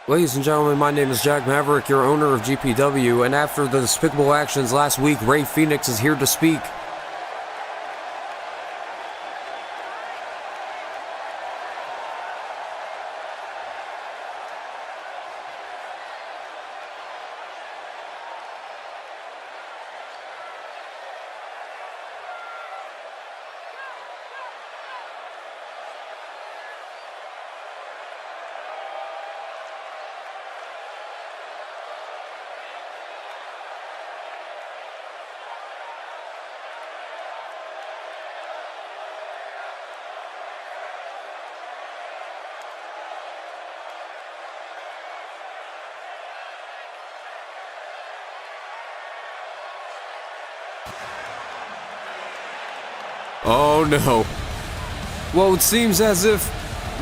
Ladies and gentlemen, my name is Jack Maverick, your owner of GPW, and after the despicable actions last week, Rey Fénix is here to speak. Oh no. Well, it seems as if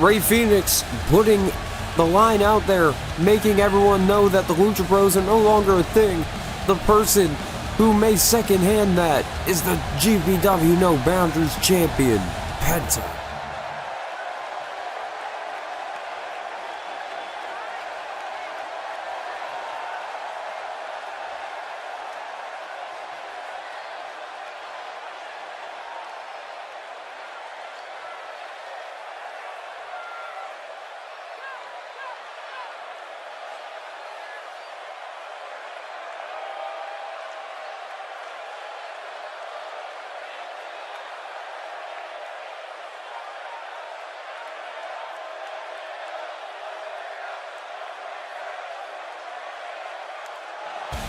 Rey Fénix putting the line out there, making everyone know that the Lucha Bros are no longer a thing. The person who may secondhand that is the GPW No Boundaries champion, Penta.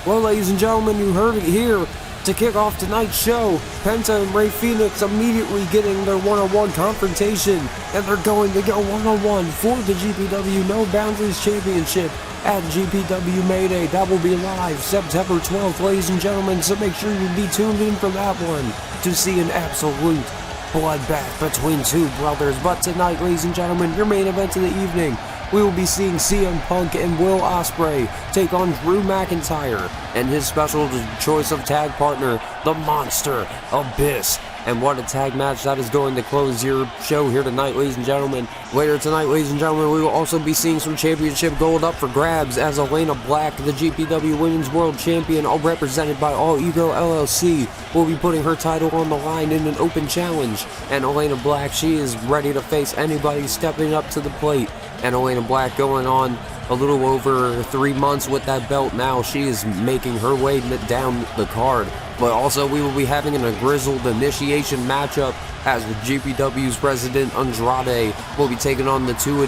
Well, ladies and gentlemen, you heard it here. To kick off tonight's show, Penta and Rey Fénix immediately getting their one-on-one confrontation, and they're going to go one-on-one for the GPW No Boundaries Championship at GPW Mayday. That will be live September 12th, ladies and gentlemen, so make sure you be tuned in for that one to see an absolute bloodbath between two brothers. But tonight, ladies and gentlemen, your main event of the evening, we will be seeing CM Punk and Will Ospreay take on Drew McIntyre and his special choice of tag partner, the Monster Abyss. And what a tag match that is going to close your show here tonight, ladies and gentlemen. Later tonight, ladies and gentlemen, we will also be seeing some championship gold up for grabs as Elayna Black, the GPW Women's World Champion, all represented by All Ego LLC, will be putting her title on the line in an open challenge. And Elayna Black, she is ready to face anybody stepping up to the plate. And Elayna Black going on a little over 3 months with that belt now. She is making her way down the card. But also we will be having a Grizzled Initiation matchup as the GPW's president Andrade will be taking on the two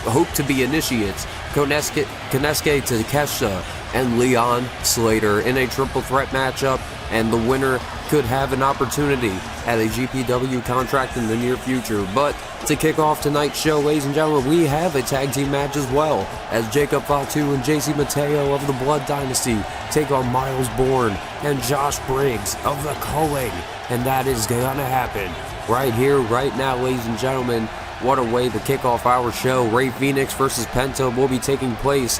hope-to-be initiates, Konosuke Takeshita and Leon Slater in a triple threat matchup, and the winner could have an opportunity at a GPW contract in the near future. But to kick off tonight's show, ladies and gentlemen, we have a tag team match as well, as Jacob Fatu and JC Mateo of the Blood Dynasty take on Miles Bourne and Josh Briggs of the Culling. And that is gonna happen right here, right now, ladies and gentlemen. What a way to kick off our show. Rey Fénix versus Penta will be taking place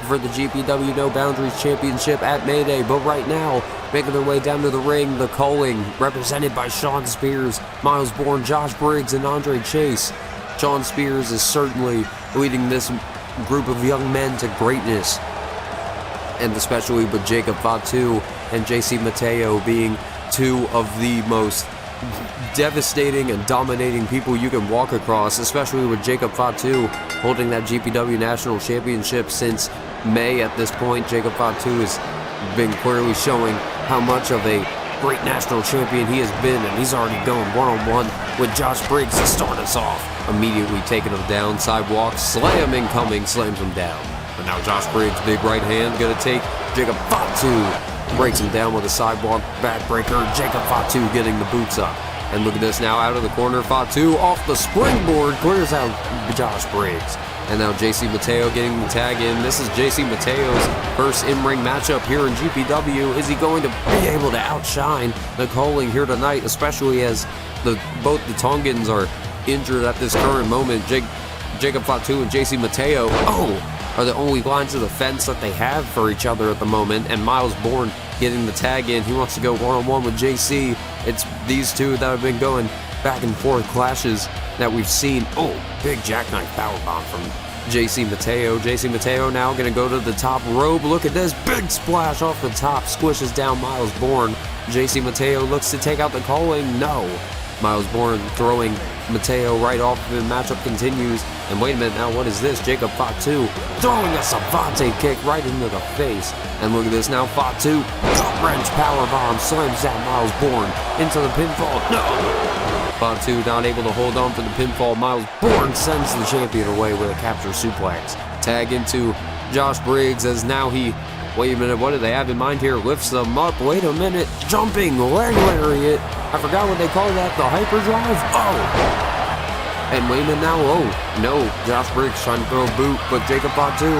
for the GPW No Boundaries Championship at Mayday. But right now, making their way down to the ring, the Culling, represented by Shawn Spears, Miles Bourne, Josh Briggs, and Andre Chase. Shawn Spears is certainly leading this group of young men to greatness, and especially with Jacob Fatu and JC Mateo being two of the most devastating and dominating people you can walk across, especially with Jacob Fatu holding that GPW National Championship since May at this point. Jacob Fatu has been clearly showing how much of a great national champion he has been, and he's already going one-on-one with Josh Briggs to start us off. Immediately taking him down, sidewalk, slam incoming, slams him down. But now Josh Briggs, big right hand, gonna take Jacob Fatu, breaks him down with a sidewalk backbreaker. Jacob Fatu getting the boots up. And look at this now, out of the corner, Fatu off the springboard, clears out Josh Briggs. And now JC Mateo getting the tag in. This is JC Mateo's first in-ring matchup here in GPW. Is he going to be able to outshine the Culling here tonight, especially as both the Tongans are injured at this current moment? Jacob Fatu and JC Mateo are the only lines of defense that they have for each other at the moment. And Miles Bourne getting the tag in. He wants to go one-on-one with JC. It's these two that have been going back and forth clashes that we've seen. Oh, big jackknife powerbomb from JC Mateo now gonna go to the top rope. Look at this big splash off the top, squishes down Miles Bourne. JC Mateo looks to take out the Culling. No. Miles Bourne throwing Mateo right off, the matchup continues. And wait a minute, now what is this? Jacob Fatu throwing a Savate kick right into the face. And look at this now, Fatu, gut-wrench powerbomb, slams down Miles Bourne into the pinfall. No! Fatu not able to hold on for the pinfall. Miles Bourne sends the champion away with a capture suplex. Tag into Josh Briggs as now he, wait a minute, what do they have in mind here? Lifts them up, wait a minute, jumping leg lariat. I forgot what they call that, the hyperdrive? Oh! And wait a minute now, oh, no, Josh Briggs trying to throw a boot, but Jacob Fatu,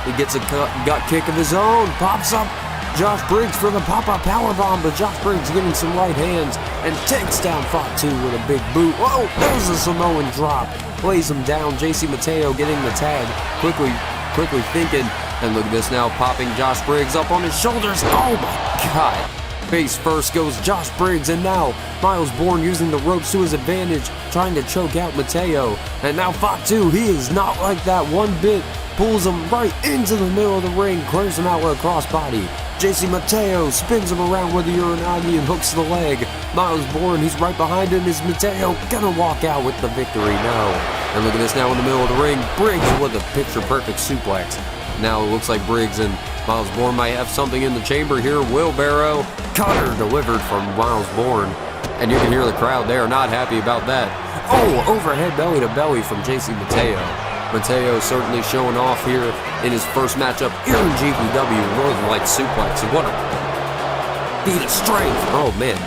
he gets a gut kick of his own, pops up Josh Briggs for the pop-up powerbomb, but Josh Briggs getting some right hands and takes down Fatu with a big boot. Oh, there's a Samoan drop, lays him down. JC Mateo getting the tag, quickly thinking, and look at this now, popping Josh Briggs up on his shoulders. Oh my God. Face first goes Josh Briggs, and now Miles Bourne using the ropes to his advantage, trying to choke out Mateo. And now Fatu, he is not like that one bit, pulls him right into the middle of the ring, clears him out with a crossbody. JC Mateo spins him around with the Uranagi and hooks the leg. Miles Bourne, he's right behind him. Is Mateo gonna walk out with the victory? No. And look at this now in the middle of the ring, Briggs with a picture-perfect suplex. Now it looks like Briggs and Miles Bourne might have something in the chamber here. Wheelbarrow cutter delivered from Miles Bourne. And you can hear the crowd, they are not happy about that. Oh, overhead belly to belly from JC Mateo. Mateo certainly showing off here in his first matchup here in GPW. Northern Light suplex. What a feat of strength. Oh man.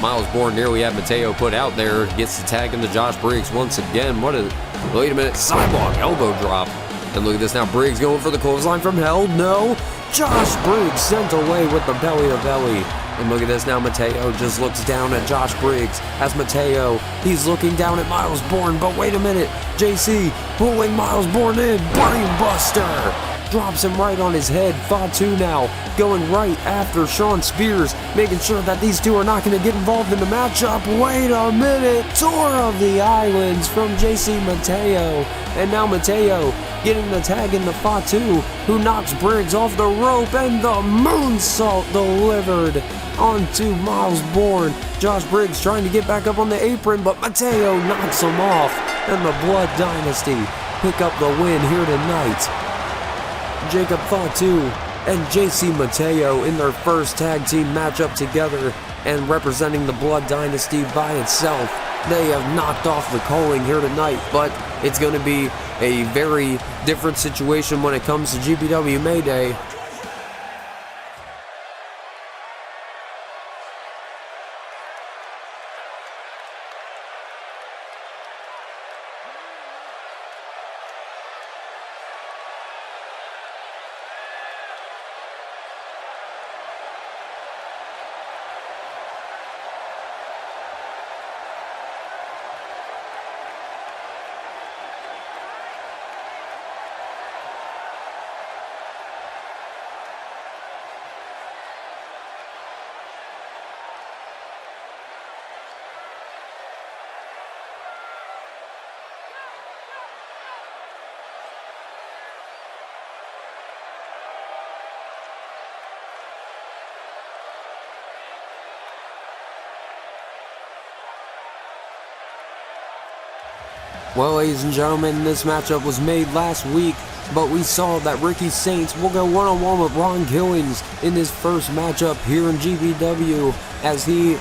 Miles Bourne nearly had Mateo put out there. Gets the tag into Josh Briggs once again. Wait a minute. Sidewalk elbow drop. And look at this now, Briggs going for the clothesline from hell. No, Josh Briggs sent away with the belly to belly. And look at this now, Mateo just looks down at Josh Briggs. As Mateo, he's looking down at Miles Bourne, but wait a minute, JC pulling Miles Bourne in, brain buster. Drops him right on his head. Fatu now going right after Sean Spears, making sure that these two are not going to get involved in the matchup. Wait a minute, tour of the islands from JC Mateo. And now Mateo getting the tag in the Fatu, who knocks Briggs off the rope, and the moonsault delivered onto Miles Bourne. Josh Briggs trying to get back up on the apron, but Mateo knocks him off, and the Blood Dynasty pick up the win here tonight. Jacob Fatu and JC Mateo in their first tag team matchup together, and representing the Blood Dynasty by itself. They have knocked off the Culling here tonight, but it's going to be a very different situation when it comes to GPW Mayday. Well, ladies and gentlemen, this matchup was made last week, but we saw that Ricky Saints will go one-on-one with Ron Killings in his first matchup here in GPW, as he,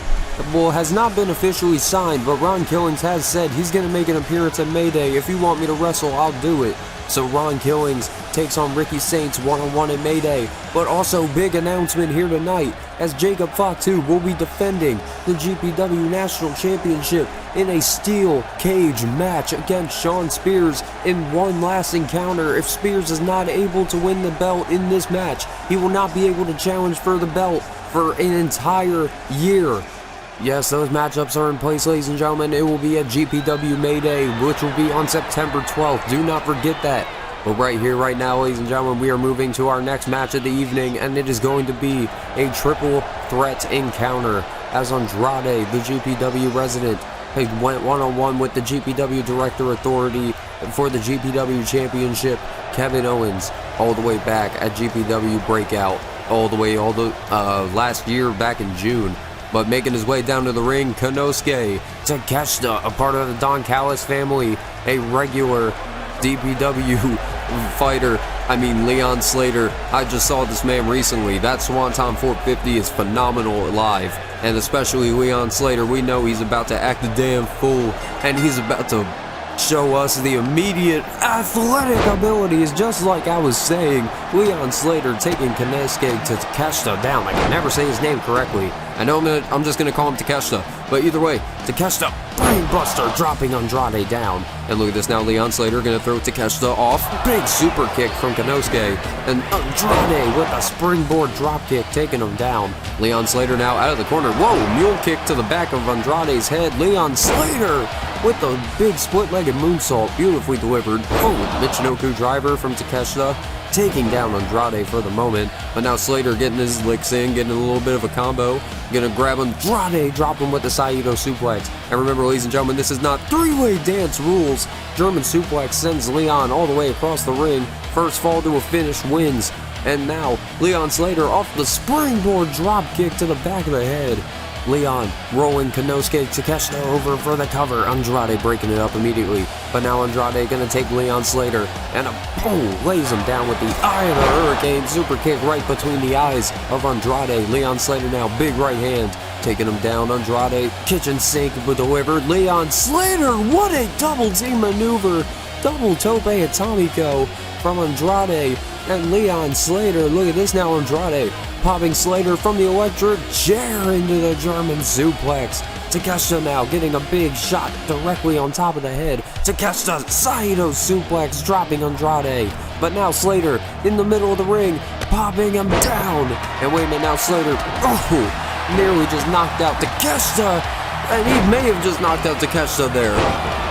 has not been officially signed, but Ron Killings has said he's going to make an appearance at Mayday. If you want me to wrestle, I'll do it. So Ron Killings takes on Ricky Saints one-on-one at Mayday. But also, big announcement here tonight, as Jacob Fatu will be defending the GPW National Championship in a steel cage match against Sean Spears in one last encounter. If Spears is not able to win the belt in this match, he will not be able to challenge for the belt for an entire year. Yes, those matchups are in place, ladies and gentlemen. It will be at GPW Mayday, which will be on September 12th. Do not forget that. But right here, right now, ladies and gentlemen, we are moving to our next match of the evening, and it is going to be a triple threat encounter, as Andrade, the GPW resident, went one-on-one with the GPW Director Authority, for the GPW Championship. Kevin Owens, all the way back at GPW Breakout, all the way last year back in June. But making his way down to the ring, Konosuke Takeshita, a part of the Don Callis family, a regular DPW fighter. Leon Slater. I just saw this man recently. That Swanton 450 is phenomenal live. And especially Leon Slater, we know he's about to act a damn fool. And he's about to show us the immediate athletic abilities, just like I was saying. Leon Slater taking Konosuke to Takeshita down. I can never say his name correctly. I know I'm just going to call him Takeshita, but either way, Takeshita, brainbuster, dropping Andrade down. And look at this now, Leon Slater going to throw Takeshita off. Big super kick from Konosuke, and Andrade with a springboard drop kick taking him down. Leon Slater now out of the corner. Whoa, mule kick to the back of Andrade's head. Leon Slater with the big split-legged moonsault, beautifully delivered. Oh, Michinoku driver from Takeshita, taking down Andrade for the moment. But now Slater getting his licks in, getting a little bit of a combo. Gonna grab Andrade, drop him with the Saito suplex. And remember, ladies and gentlemen, this is not three-way dance rules. German suplex sends Leon all the way across the ring. First fall to a finish wins. And now Leon Slater off the springboard drop kick to the back of the head. Leon rolling Konosuke Takeshita over for the cover. Andrade breaking it up immediately. But now Andrade going to take Leon Slater and lays him down with the Eye of the Hurricane. Super kick right between the eyes of Andrade. Leon Slater now big right hand taking him down. Andrade kitchen sink delivered. Leon Slater, what a double team maneuver. Double tope atomico from Andrade and Leon Slater. Look at this now, Andrade popping Slater from the electric chair into the German suplex. Takeshita now getting a big shot directly on top of the head. Takeshita Saito suplex dropping Andrade. But now Slater in the middle of the ring popping him down. And wait a minute, now Slater nearly just knocked out Takeshita. And he may have just knocked out Takeshita there.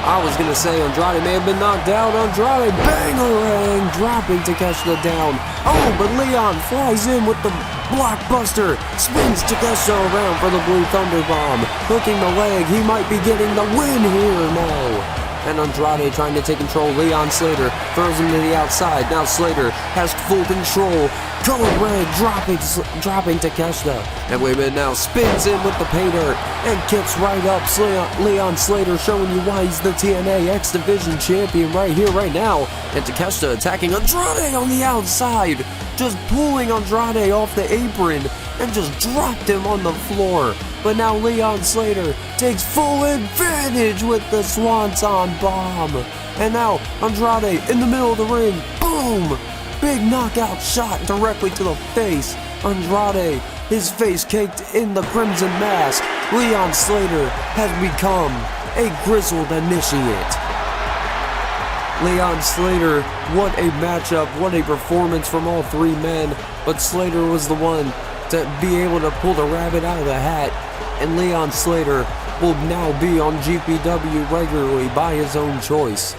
I was going to say Andrade may have been knocked out. Andrade bang-a-rang, dropping Takeshita down. Oh, but Leon flies in with the blockbuster. Spins Takeshita around for the Blue Thunder Bomb. Hooking the leg. He might be getting the win here now. And Andrade trying to take control. Leon Slater throws him to the outside. Now Slater has full control. Color red dropping Takeshita. And wait a minute now, spins in with the pay dirt and kicks right up. Leon Slater showing you why he's the TNA X Division champion right here, right now. And Takeshita attacking Andrade on the outside. Just pulling Andrade off the apron and just dropped him on the floor. But now Leon Slater takes full advantage with the Swanton Bomb. And now Andrade in the middle of the ring. Boom! Big knockout shot directly to the face. Andrade, his face caked in the crimson mask. Leon Slater has become a Grizzled initiate. Leon Slater, what a matchup, what a performance from all three men. But Slater was the one to be able to pull the rabbit out of the hat. And Leon Slater will now be on GPW regularly by his own choice.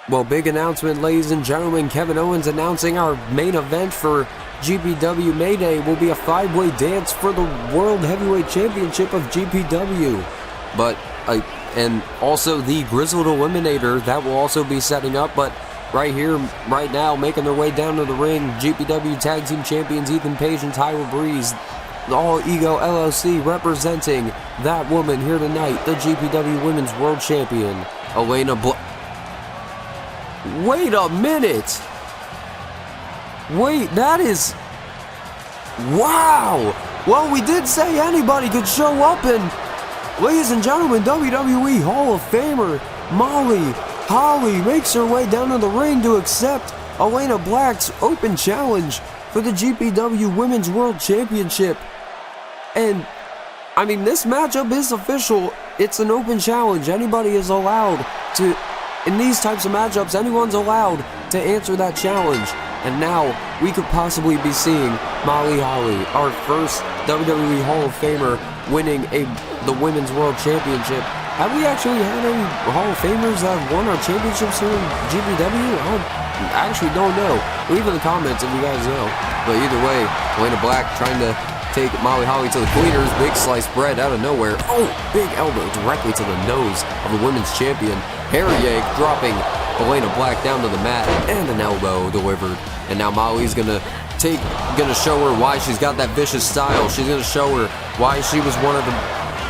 Well, big announcement, ladies and gentlemen. Kevin Owens announcing our main event for GPW Mayday will be a 5-way dance for the World Heavyweight Championship of GPW. And also the Grizzled Eliminator, that will also be setting up. But right here, right now, making their way down to the ring, GPW Tag Team Champions Ethan Page and Tyler Breeze. The All Ego LLC representing that woman here tonight, the GPW Women's World Champion, Elayna. Wait a minute! Wait, that is... Wow! Well, we did say anybody could show up and Ladies and gentlemen, WWE Hall of Famer Molly Holly makes her way down to the ring to accept Elayna Black's open challenge for the GPW Women's World Championship. And, I mean, this matchup is official. It's an open challenge. Anybody is allowed to, in these types of matchups, anyone's allowed to answer that challenge. And now, we could possibly be seeing Molly Holly, our first WWE Hall of Famer, winning the Women's World Championship. Have we actually had any Hall of Famers that have won our championships here in GPW? I actually don't know. Leave in the comments if you guys know. But either way, Elayna Black trying to take Molly Holly to the cleaners. Big sliced bread out of nowhere. Oh, big elbow directly to the nose of the women's champion. Hair yank dropping Elayna Black down to the mat, and an elbow delivered. And now Molly's gonna show her why she's got that vicious style. She's gonna show her why she was one of the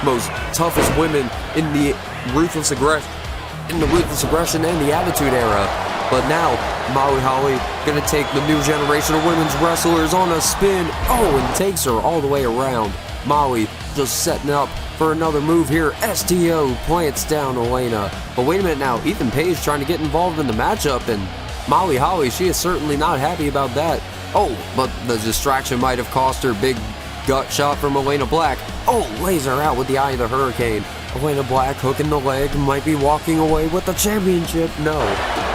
most toughest women in the ruthless aggression and the Attitude Era. But now Molly Holly gonna take the new generation of women's wrestlers on a spin. Oh, and takes her all the way around. Molly just setting up for another move here. STO plants down Elayna. But wait a minute now, Ethan Page trying to get involved in the matchup, and Molly Holly, she is certainly not happy about that. Oh, but the distraction might have cost her. Big gut shot from Elayna Black. Oh, lays her out with the Eye of the Hurricane. Elayna Black hooking the leg, might be walking away with the championship. No.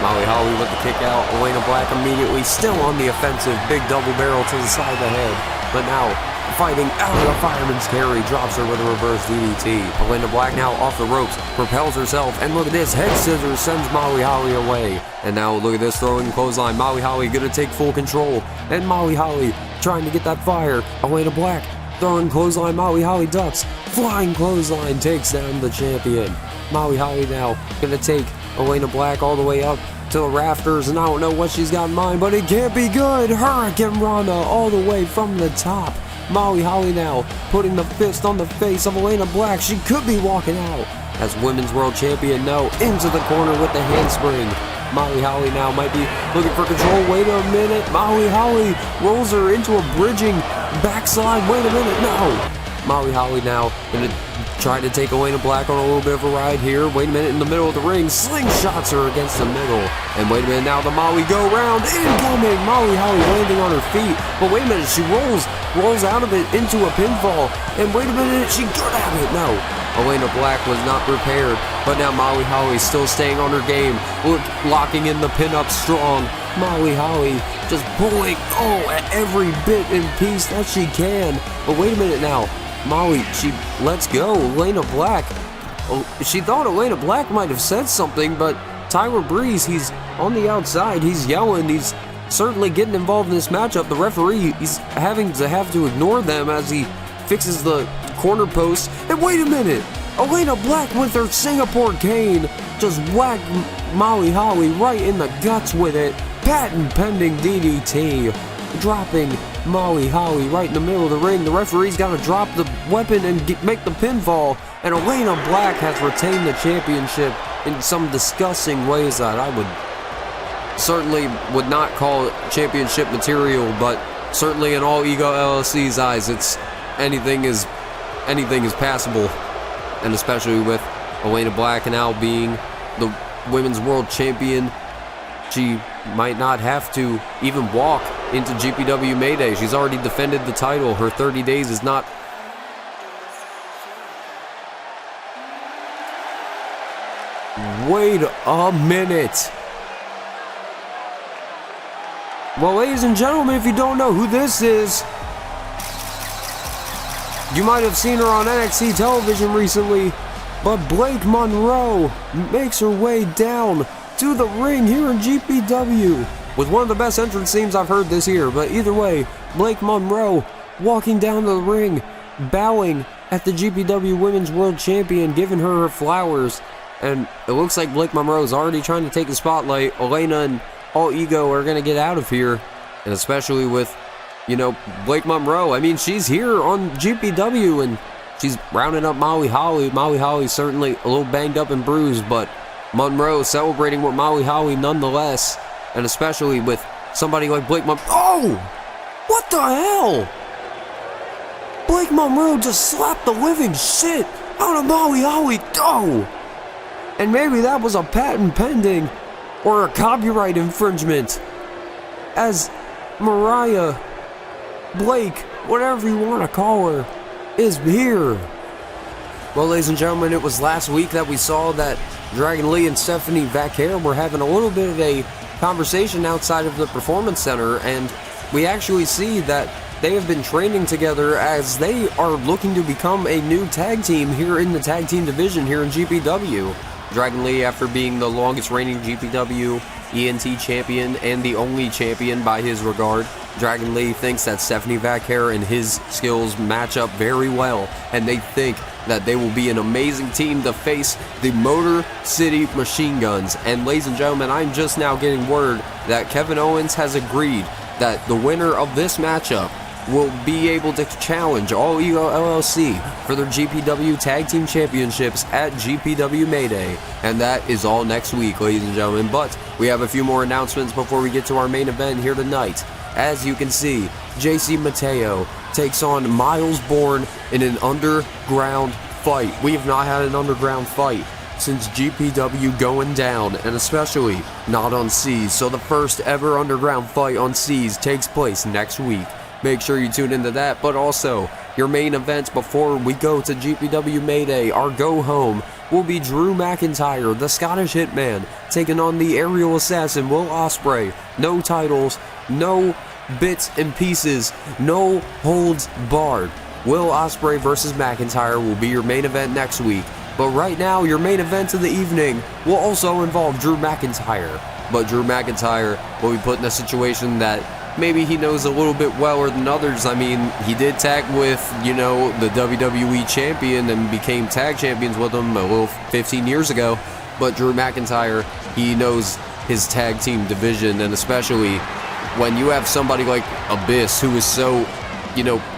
Molly Holly with the kick out. Elayna Black immediately still on the offensive. Big double barrel to the side of the head. But now, fighting out of the fireman's carry, drops her with a reverse DDT. Elayna Black now off the ropes, propels herself, and look at this, head scissors sends Molly Holly away. And now look at this throwing clothesline. Molly Holly gonna take full control, and Molly Holly trying to get that fire. Elayna Black throwing clothesline. Molly Holly ducks, flying clothesline takes down the champion. Molly Holly now gonna take Elayna Black all the way up to the rafters, and I don't know what she's got in mind, but it can't be good. Hurricane Rana all the way from the top. Molly Holly now putting the fist on the face of Elayna Black. She could be walking out as Women's World Champion. No, into the corner with the handspring. Molly Holly now might be looking for control. Wait a minute. Molly Holly rolls her into a bridging backslide. Wait a minute. No. Molly Holly now gonna try to take Elayna Black on a little bit of a ride here. Wait a minute, in the middle of the ring, slingshots her against the middle. And wait a minute, now the Molly go round, incoming. Molly Holly landing on her feet. But wait a minute, she rolls out of it into a pinfall. And wait a minute, she could have it. No, Elayna Black was not prepared. But now Molly Holly still staying on her game, locking in the pin-up strong. Molly Holly just pulling, at every bit and piece that she can. But wait a minute now. Molly, she lets go. Elayna Black. She thought Elayna Black might have said something, but Tyler Breeze, he's on the outside. He's yelling. He's certainly getting involved in this matchup. The referee, he's have to ignore them as he fixes the corner post. And wait a minute. Elayna Black with her Singapore cane just whacked Molly Holly right in the guts with it. Patent pending DDT. Dropping Molly Holly right in the middle of the ring. The referee's got to drop the weapon and make the pinfall. And Elayna Black has retained the championship in some disgusting ways that I would not call it championship material, but certainly in all Ego LLC's eyes, it's anything is passable. And especially with Elayna Black now being the Women's World Champion, she might not have to even walk into GPW Mayday. She's already defended the title. Her 30 days is not... Wait a minute. Well, ladies and gentlemen, if you don't know who this is, you might have seen her on NXT television recently, but Blake Monroe makes her way down to the ring here in GPW with one of the best entrance themes I've heard this year. But either way, Blake Monroe walking down to the ring, bowing at the GPW Women's World Champion, giving her flowers. And it looks like Blake Monroe is already trying to take the spotlight. Elayna and All Ego are going to get out of here. And especially with, Blake Monroe. I mean, she's here on GPW and she's rounding up Molly Holly. Molly Holly's certainly a little banged up and bruised, but Monroe celebrating with Molly Holly nonetheless. And especially with somebody like Blake Monroe. Oh! What the hell? Blake Monroe just slapped the living shit on a Maui Howie. Oh! And maybe that was a patent pending or a copyright infringement, as Mariah Blake, whatever you want to call her, is here. Well, ladies and gentlemen, it was last week that we saw that Dragon Lee and Stephanie Vaquer were having a little bit of a conversation outside of the Performance Center, and we actually see that they have been training together as they are looking to become a new tag team here in the tag team division here in GPW. Dragon Lee, after being the longest reigning GPW ENT champion and the only champion by his regard, Dragon Lee thinks that Stephanie Vaquer and his skills match up very well, and they think that they will be an amazing team to face the Motor City Machine Guns. And ladies and gentlemen, I'm just now getting word that Kevin Owens has agreed that the winner of this matchup will be able to challenge All Ego LLC for their GPW Tag Team Championships at GPW Mayday. And that is all next week, ladies and gentlemen. But we have a few more announcements before we get to our main event here tonight. As you can see, JC Mateo takes on Miles Bourne in an underground fight. We have not had an underground fight since GPW going down, and especially not on Seas. So the first ever underground fight on Seas takes place next week. Make sure you tune into that, but also your main events before we go to GPW Mayday, our go home, will be Drew McIntyre, the Scottish Hitman, taking on the aerial assassin Will Ospreay. No titles, no bits and pieces, no holds barred. Will Ospreay versus McIntyre will be your main event next week. But right now, your main event of the evening will also involve Drew McIntyre. But Drew McIntyre will be put in a situation that maybe he knows a little bit weller than others. I mean, he did tag with, the WWE champion and became tag champions with him a little 15 years ago. But Drew McIntyre, he knows his tag team division, and especially when you have somebody like Abyss, who is so,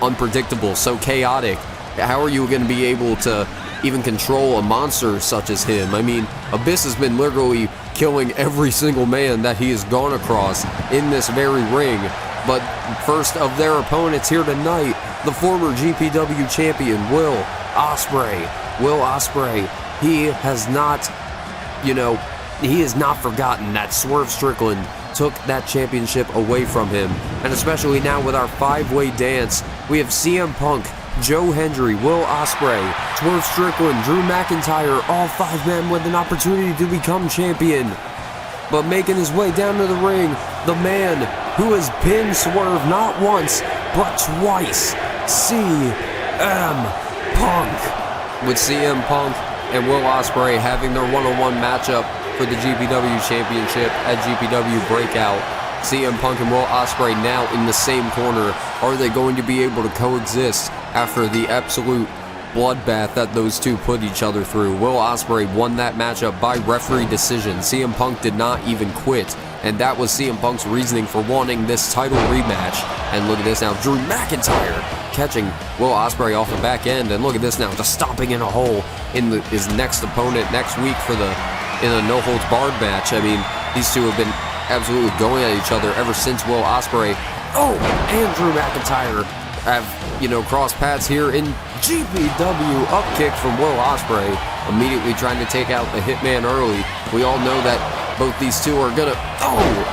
unpredictable, so chaotic, how are you going to be able to even control a monster such as him? I mean, Abyss has been literally killing every single man that he has gone across in this very ring. But first of their opponents here tonight, the former GPW champion, Will Ospreay. Will Ospreay, he has not forgotten that Swerve Strickland took that championship away from him. And especially now with our five-way dance, we have CM Punk, Joe Hendry, Will Ospreay, Swerve Strickland, Drew McIntyre, all five men with an opportunity to become champion. But making his way down to the ring, the man who has pinned Swerve not once, but twice, CM Punk. With CM Punk and Will Ospreay having their one-on-one matchup for the GPW Championship at GPW Breakout, CM Punk and Will Ospreay now in the same corner. Are they going to be able to coexist after the absolute bloodbath that those two put each other through? Will Ospreay won that matchup by referee decision. CM Punk did not even quit, and that was CM Punk's reasoning for wanting this title rematch. And look at this now, Drew McIntyre catching Will Ospreay off the back end, and look at this now, just stomping in a hole in his next opponent next week in a no holds barred match. I mean, these two have been absolutely going at each other ever since Will Ospreay and Drew McIntyre have, crossed paths here in GPW. Up kick from Will Ospreay, immediately trying to take out the Hitman early. We all know that both these two are gonna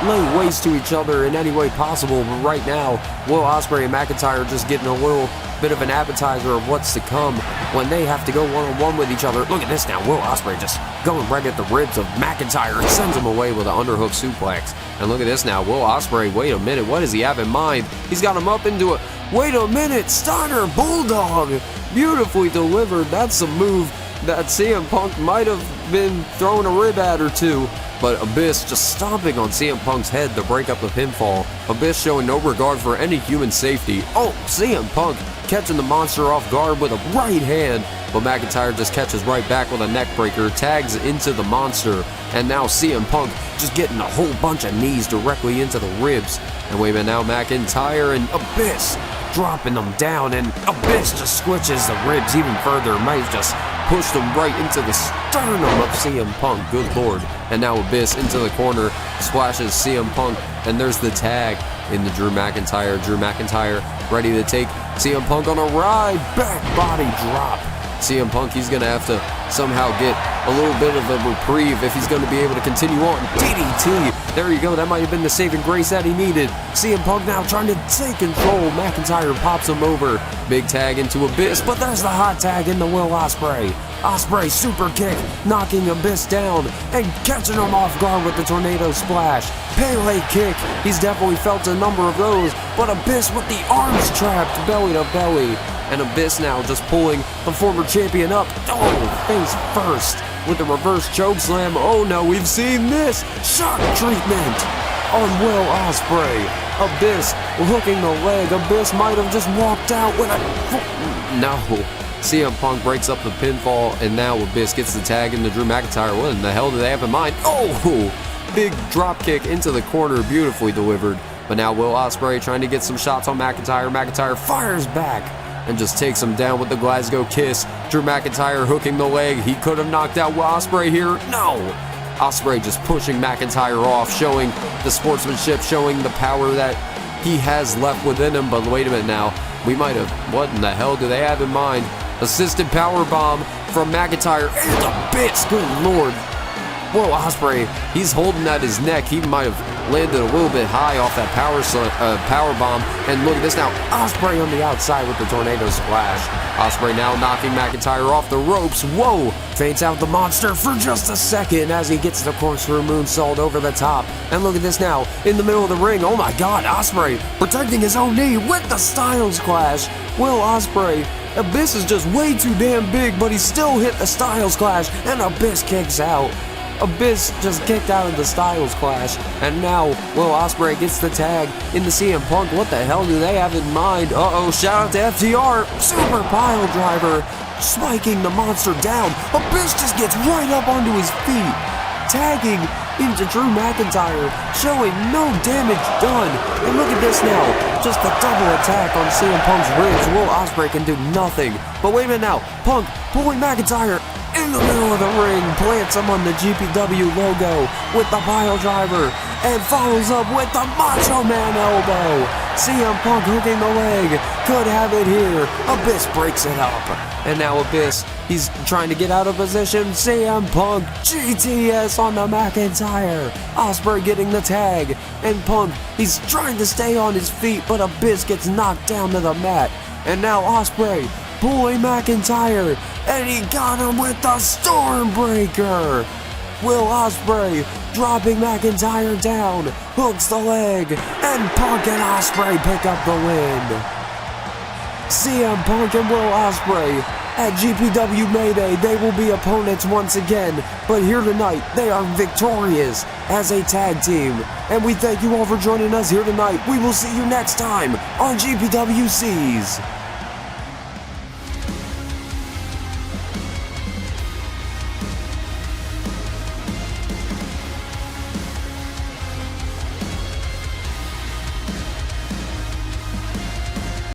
lay waste to each other in any way possible, but right now Will Ospreay and McIntyre are just getting a little bit of an appetizer of what's to come when they have to go one-on-one with each other. Look at this now, Will Ospreay just going right at the ribs of McIntyre and sends him away with an underhook suplex. And look at this now, Will Ospreay, wait a minute, what does he have in mind? He's got him up into a, wait a minute, Steiner Bulldog, beautifully delivered. That's a move that CM Punk might have been throwing a rib at or two. But Abyss just stomping on CM Punk's head to break up the pinfall. Abyss showing no regard for any human safety. CM Punk catching the monster off guard with a right hand. But McIntyre just catches right back with a neck breaker, tags into the monster. And now CM Punk just getting a whole bunch of knees directly into the ribs. And wait a minute now, McIntyre and Abyss dropping them down, and Abyss just squishes the ribs even further. Might have just pushed them right into the sternum of CM Punk, good lord. And now Abyss into the corner, splashes CM Punk, and there's the tag into Drew McIntyre. Drew McIntyre ready to take CM Punk on a ride, back body drop CM Punk, he's going to have to somehow get a little bit of a reprieve if he's going to be able to continue on. DDT. There you go. That might have been the saving grace that he needed. CM Punk now trying to take control. McIntyre pops him over. Big tag into Abyss, but there's the hot tag into Will Ospreay. Ospreay super kick, knocking Abyss down and catching him off guard with the tornado splash. Pele kick. He's definitely felt a number of those, but Abyss with the arms trapped belly to belly. And Abyss now just pulling the former champion up. Oh, face first with the reverse chokeslam. Oh no, we've seen this. Shock treatment on Will Ospreay. Abyss hooking the leg. Abyss might have just walked out with a... No. CM Punk breaks up the pinfall, and now Abyss gets the tag into Drew McIntyre. What in the hell do they have in mind? Oh, big drop kick into the corner, beautifully delivered. But now Will Ospreay trying to get some shots on McIntyre. McIntyre fires back and just takes him down with the Glasgow Kiss. Drew McIntyre hooking the leg. He could have knocked out Will Ospreay here. No! Ospreay just pushing McIntyre off, showing the sportsmanship, showing the power that he has left within him. But wait a minute now. We might have... What in the hell do they have in mind? Assisted powerbomb from McIntyre and a bits. Good lord. Whoa, Ospreay, he's holding at his neck. He might have landed a little bit high off that power bomb. And look at this now. Ospreay on the outside with the tornado splash. Ospreay now knocking McIntyre off the ropes. Whoa, fades out the monster for just a second as he gets the corkscrew moonsault over the top. And look at this now, in the middle of the ring. Oh my god, Ospreay protecting his own knee with the Styles Clash. Will Ospreay, Abyss is just way too damn big, but he still hit the Styles Clash, and Abyss kicks out. Abyss just kicked out of the Styles Clash, and now Will Ospreay gets the tag into CM Punk. What the hell do they have in mind? Uh-oh, shout out to FTR. Super pile driver, spiking the monster down. Abyss just gets right up onto his feet, tagging into Drew McIntyre, showing no damage done. And look at this now, just a double attack on CM Punk's ribs. Will Ospreay can do nothing. But wait a minute now, Punk pulling McIntyre in the middle of the ring, plants him on the GPW logo with the pile driver, and follows up with the Macho Man elbow. CM Punk hooking the leg, could have it here. Abyss breaks it up, and now Abyss, he's trying to get out of position. CM Punk, GTS on the McIntyre. Ospreay getting the tag, and Punk, he's trying to stay on his feet, but Abyss gets knocked down to the mat. And now Ospreay pulling McIntyre, and he got him with the Stormbreaker. Will Ospreay dropping McIntyre down, hooks the leg, and Punk and Ospreay pick up the win. CM Punk and Will Ospreay at GPW Mayday, they will be opponents once again, but here tonight they are victorious as a tag team. And we thank you all for joining us here tonight. We will see you next time on GPWCs.